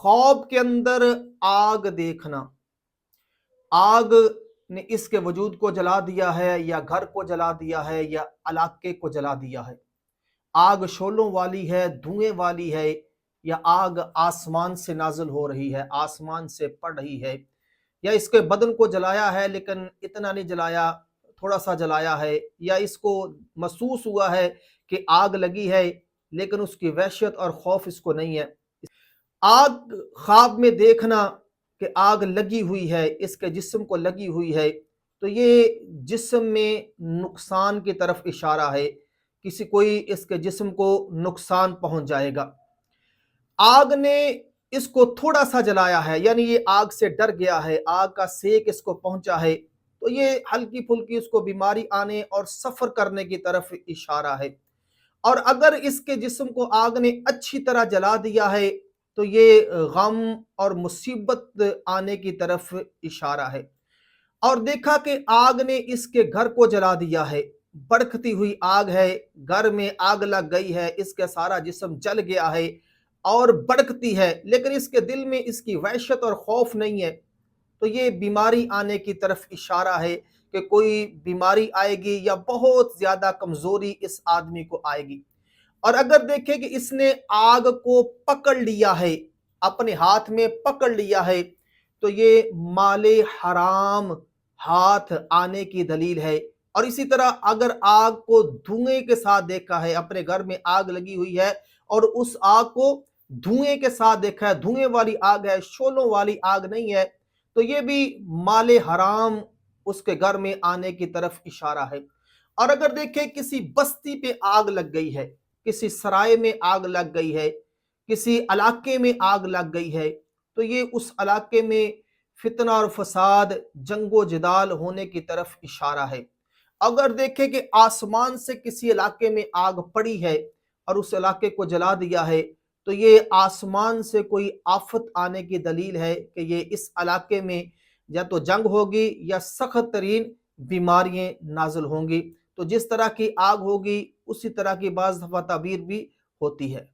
خواب के अंदर आग देखना, आग ने इसके वजूद को जला दिया है या घर को जला दिया है या इलाके को जला दिया है। आग शोलों वाली है, धुएं वाली है, या आग आसमान से नाजिल हो रही है, आसमान से पड़ रही है, या इसके बदन को जलाया है लेकिन इतना नहीं जलाया, थोड़ा सा जलाया है, या इसको महसूस हुआ है कि आग लगी है लेकिन उसकी वहशत और खौफ इसको नहीं है। आग ख्वाब में देखना कि आग लगी हुई है, इसके जिस्म को लगी हुई है, तो ये जिस्म में नुकसान की तरफ इशारा है, किसी कोई इसके जिस्म को नुकसान पहुंच जाएगा। आग ने इसको थोड़ा सा जलाया है, यानी ये आग से डर गया है, आग का सेक इसको पहुंचा है, तो ये हल्की फुल्की उसको बीमारी आने और सफ़र करने की तरफ इशारा है। और अगर इसके जिस्म को आग ने अच्छी तरह जला दिया है तो ये गम और मुसीबत आने की तरफ इशारा है। और देखा कि आग ने इसके घर को जला दिया है, भड़कती हुई आग है, घर में आग लग गई है, इसका सारा जिस्म जल गया है और भड़कती है, लेकिन इसके दिल में इसकी वहशत और खौफ नहीं है, तो ये बीमारी आने की तरफ इशारा है कि कोई बीमारी आएगी या बहुत ज्यादा कमजोरी इस आदमी को आएगी। और अगर देखें कि इसने आग को पकड़ लिया है, अपने हाथ में पकड़ लिया है, तो ये माले हराम हाथ आने की दलील है। और इसी तरह अगर आग को धुएं के साथ देखा है, अपने घर में आग लगी हुई है और उस आग को धुएं के साथ देखा है, धुएं वाली आग है, शोलों वाली आग नहीं है, तो ये भी माले हराम उसके घर में आने की तरफ इशारा है। और अगर देखें किसी बस्ती पे आग लग गई है, किसी सराय में आग लग गई है, किसी इलाके में आग लग गई है, तो ये उस इलाके में फितना और फसाद, जंगो जदाल होने की तरफ इशारा है। अगर देखें कि आसमान से किसी इलाके में आग पड़ी है और उस इलाके को जला दिया है, तो ये आसमान से कोई आफत आने की दलील है कि ये इस इलाके में या तो जंग होगी या सख्त तरीन बीमारियां नाजिल होंगी। तो जिस तरह की आग होगी उसी तरह की बाज़ दफ़ा ताबीर भी होती है।